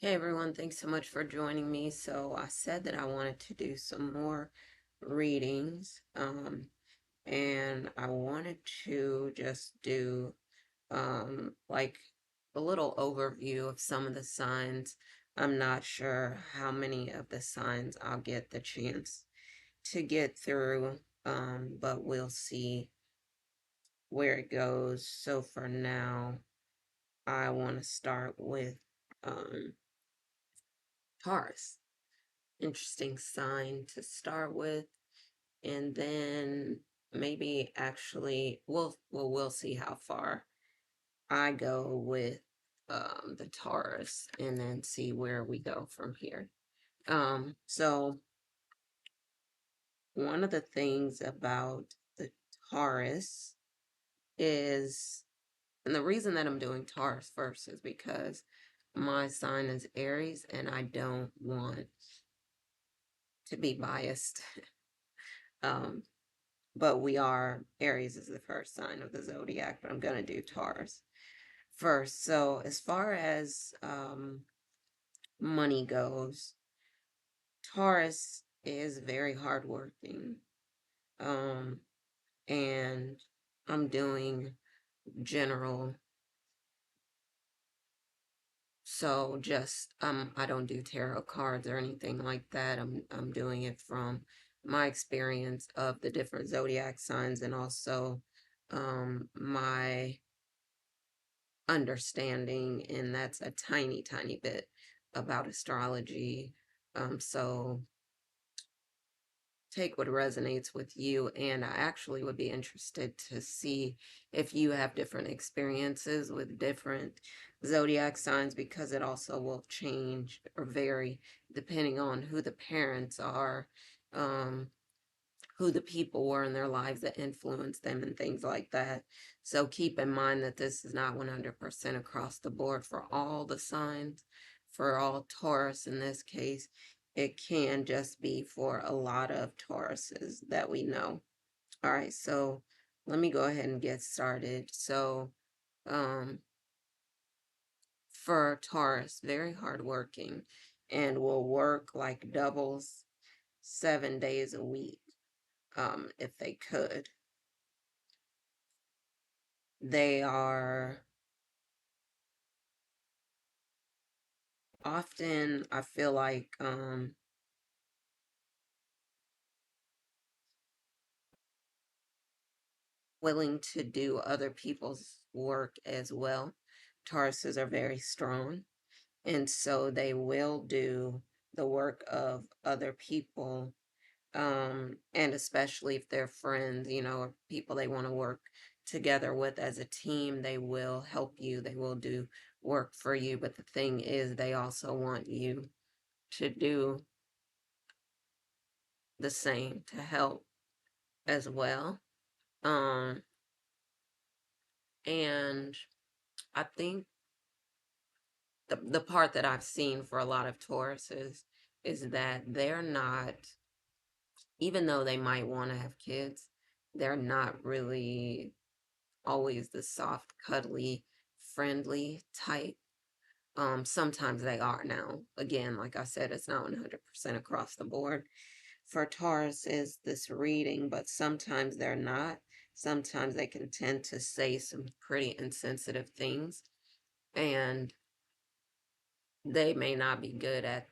Hey everyone, thanks so much for joining me. So I said that I wanted to do some more readings, and I wanted to just do like a little overview of some of the signs. I'm not sure how many of the signs I'll get the chance to get through, but we'll see where it goes. So for now, I want to start with um Taurus. Interesting sign to start with, and then maybe actually we'll see how far I go with the Taurus, and then see where we go from here. So one of the things about the Taurus is, and the reason that I'm doing Taurus first is because my sign is Aries, and I don't want to be biased. um but we are, Aries is the first sign of the zodiac, but I'm going to do Taurus first. So as far as money goes, Taurus is very hardworking. Um, and I'm doing general. So just I don't do tarot cards or anything like that. I'm doing it from my experience of the different zodiac signs, and also my understanding, and that's a tiny, tiny bit about astrology. So take what resonates with you, and I actually would be interested to see if you have different experiences with different zodiac signs, because it also will change or vary depending on who the parents are, um, who the people were in their lives that influenced them, and things like that. So keep in mind that this is not 100% across the board for all the signs, for all Taurus in this case. It can just be for a lot of Tauruses that we know. All right, so let me go ahead and get started. So, um, for Taurus, very hardworking, and will work like doubles 7 days a week, if they could. They are often, I feel like, willing to do other people's work as well. Tauruses are very strong, and so they will do the work of other people, and especially if they're friends, or people they want to work together with as a team, they will help you, they will do work for you. But the thing is, they also want you to do the same, to help as well. Um, and I think the part that I've seen for a lot of Tauruses is that they're not, even though they might want to have kids, they're not really always the soft, cuddly, friendly type. Sometimes they are now. Again, like I said, it's not 100% across the board. For Taurus is this reading, but sometimes they're not. Sometimes they can tend to say some pretty insensitive things, and they may not be good at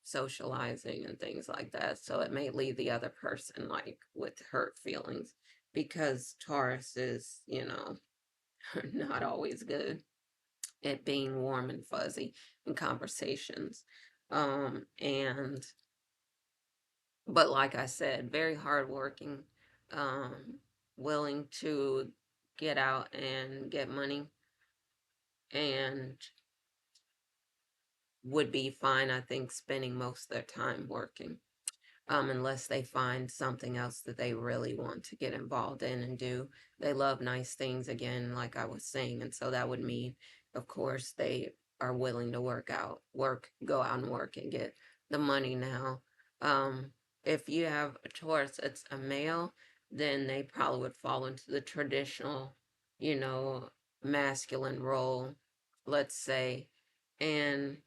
socializing and things like that. So it may leave the other person like with hurt feelings, because Taurus is, not always good at being warm and fuzzy in conversations. And but like I said, very hardworking, um, willing to get out and get money, and would be fine, I think, spending most of their time working, unless they find something else that they really want to get involved in and do. They love nice things, again, like I was saying, and so that would mean, of course, they are willing to go out and work and get the money now. Um, if you have a Taurus that's a male, then they probably would fall into the traditional, you know, masculine role, let's say, and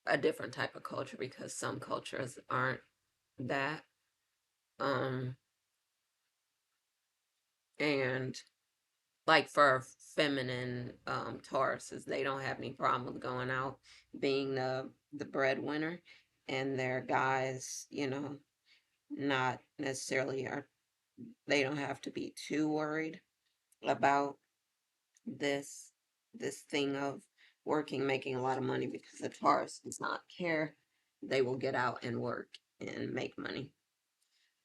a different type of culture because some cultures aren't that. Um, and like for feminine Tauruses, they don't have any problem with going out being the breadwinner, and their guys, not necessarily are. They don't have to be too worried about this this thing of working, making a lot of money because the Taurus does not care. They will get out and work and make money.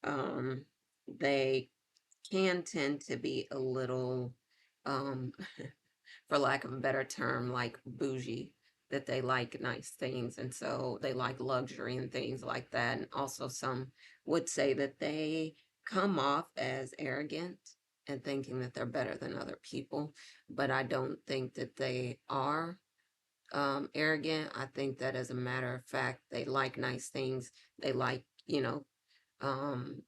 Um, they can tend to be a little, um, for lack of a better term, like bougie, that they like nice things. And so they like luxury and things like that. And also, some would say that they come off as arrogant and thinking that they're better than other people. But I don't think that they are arrogant. I think that as a matter of fact, they like nice things. They like, um,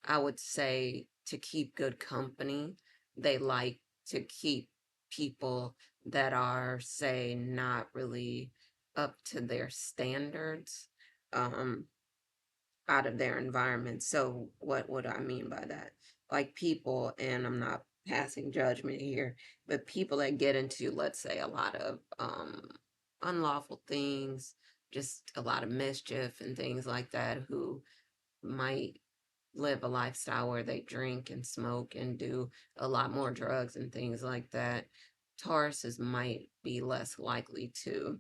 I would say to keep good company. They like to keep people that are, say, not really up to their standards, um, out of their environment. So, what would I mean by that? Like people, and I'm not passing judgment here, but people that get into, let's say, a lot of unlawful things, just a lot of mischief and things like that, who might live a lifestyle where they drink and smoke and do a lot more drugs and things like that, Tauruses might be less likely to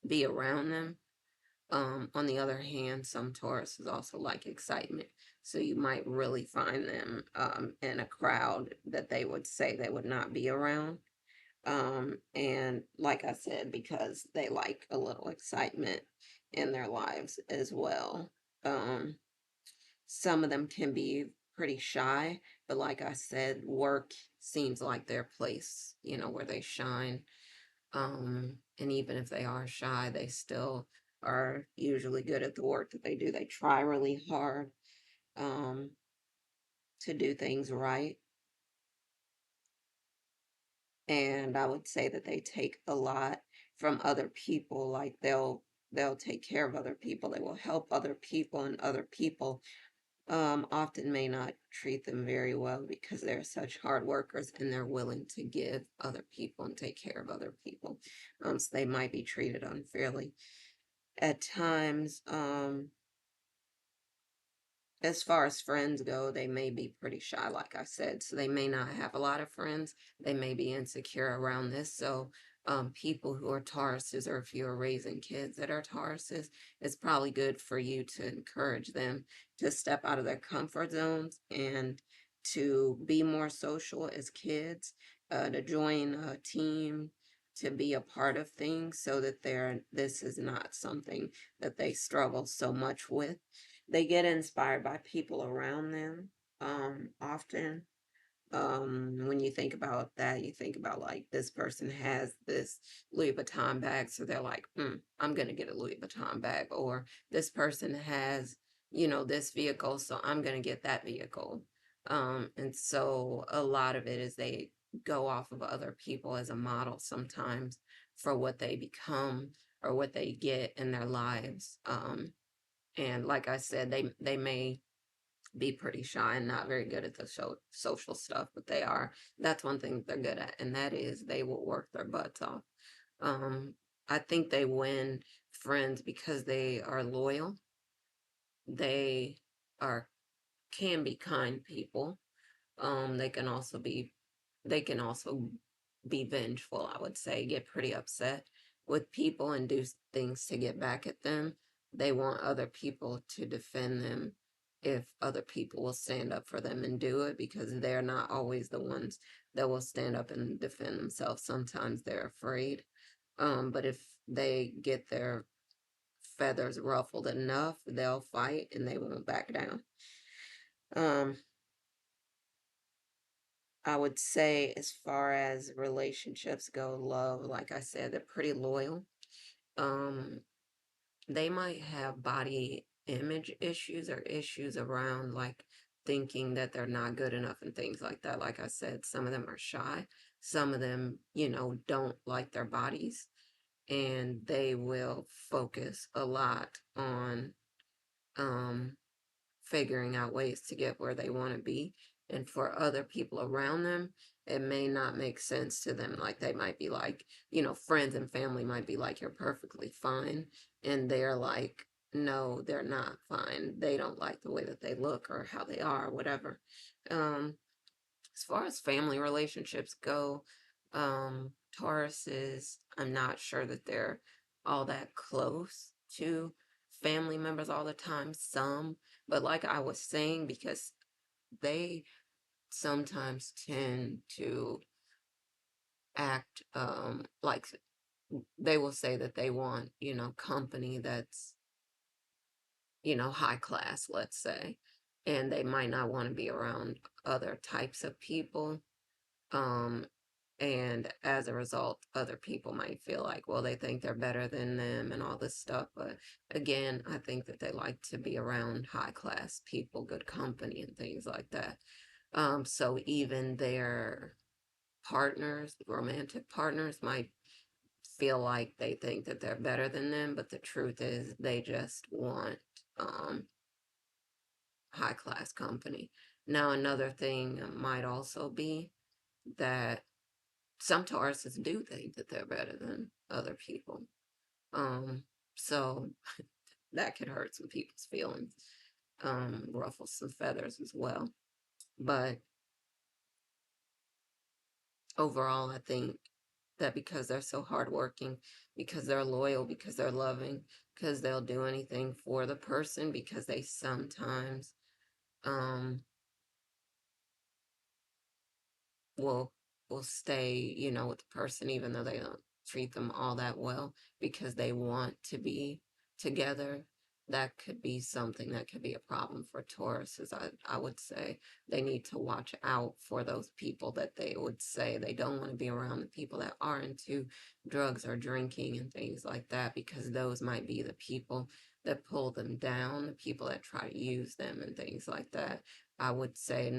be around them. On the other hand, some Tauruses also like excitement. So you might really find them in a crowd that they would say they would not be around. And like I said, because they like a little excitement in their lives as well. Um, some of them can be pretty shy, but like I said, work seems like their place, where they shine. And even if they are shy, they still are usually good at the work that they do. They try really hard um, to do things right. And I would say that they take a lot from other people. Like they'll take care of other people. They will help other people, and other people often may not treat them very well because they're such hard workers and they're willing to give other people and take care of other people. So they might be treated unfairly at times. As far as friends go, they may be pretty shy, like I said. So they may not have a lot of friends. They may be insecure around this. So, people who are Tauruses, or if you're raising kids that are Tauruses, it's probably good for you to encourage them to step out of their comfort zones and to be more social as kids, to join a team, to be a part of things so that this is not something that they struggle so much with. They get inspired by people around them often. When you think about that, you think about like this person has this Louis Vuitton bag, so they're like, I'm gonna get a Louis Vuitton bag. Or this person has, this vehicle, so I'm gonna get that vehicle. And so a lot of it is they go off of other people as a model sometimes for what they become or what they get in their lives. And like I said, they may be pretty shy and not very good at the social stuff, but they are. That's one thing they're good at, and that is they will work their butts off. Um, I think they win friends because they are loyal. They are can be kind people. They can also be vengeful, I would say, get pretty upset with people and do things to get back at them. They want other people to defend them if other people will stand up for them and do it, because they're not always the ones that will stand up and defend themselves. Sometimes they're afraid. But if they get their feathers ruffled enough, they'll fight and they won't back down. Um, I would say, as far as relationships go, love, like I said, they're pretty loyal. Um, they might have body image issues or issues around like thinking that they're not good enough and things like that. Like I said, some of them are shy. Some of them, don't like their bodies. and they will focus a lot on um, figuring out ways to get where they want to be. And for other people around them, it may not make sense to them. Like they might be like, friends and family might be like, you're perfectly fine. And they're like, no, they're not fine. They don't like the way that they look or how they are, or whatever. Um, as far as family relationships go, Tauruses, I'm not sure that they're all that close to family members all the time. Some, but like I was saying, because they sometimes tend to act like they will say that they want, company that's, high class, let's say, and they might not want to be around other types of people. Um, and as a result, other people might feel like, well, they think they're better than them and all this stuff. But again, I think that they like to be around high class people, good company, and things like that. So even their partners, romantic partners, might feel like they think that they're better than them, but the truth is they just want um, high class company. Now, another thing might also be that some Tauruses do think that they're better than other people. Um, so that could hurt some people's feelings, ruffle some feathers as well. But overall, I think that because they're so hardworking, because they're loyal, because they're loving, because they'll do anything for the person, because they sometimes um, will will stay, with the person even though they don't treat them all that well because they want to be together. That could be something that could be a problem for Tauruses. I would say they need to watch out for those people that they would say they don't want to be around, the people that are into drugs or drinking and things like that, because those might be the people that pull them down, the people that try to use them and things like that. I would say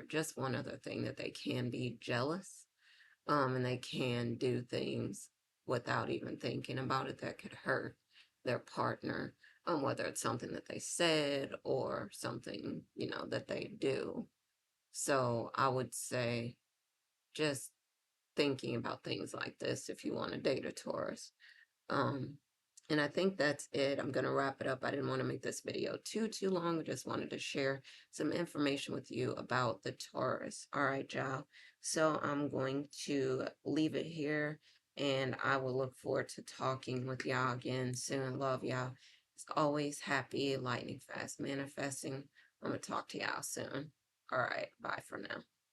just one other thing, that they can be jealous, and they can do things without even thinking about it that could hurt their partner, whether it's something that they said or something, that they do. So I would say just thinking about things like this if you want to date a Taurus. Um, and I think that's it. I'm going to wrap it up. I didn't want to make this video too long. I just wanted to share some information with you about the Taurus. All right, y'all. So I'm going to leave it here, and I will look forward to talking with y'all again soon. Love y'all. As always, happy, lightning fast manifesting. I'm going to talk to y'all soon. All right. Bye for now.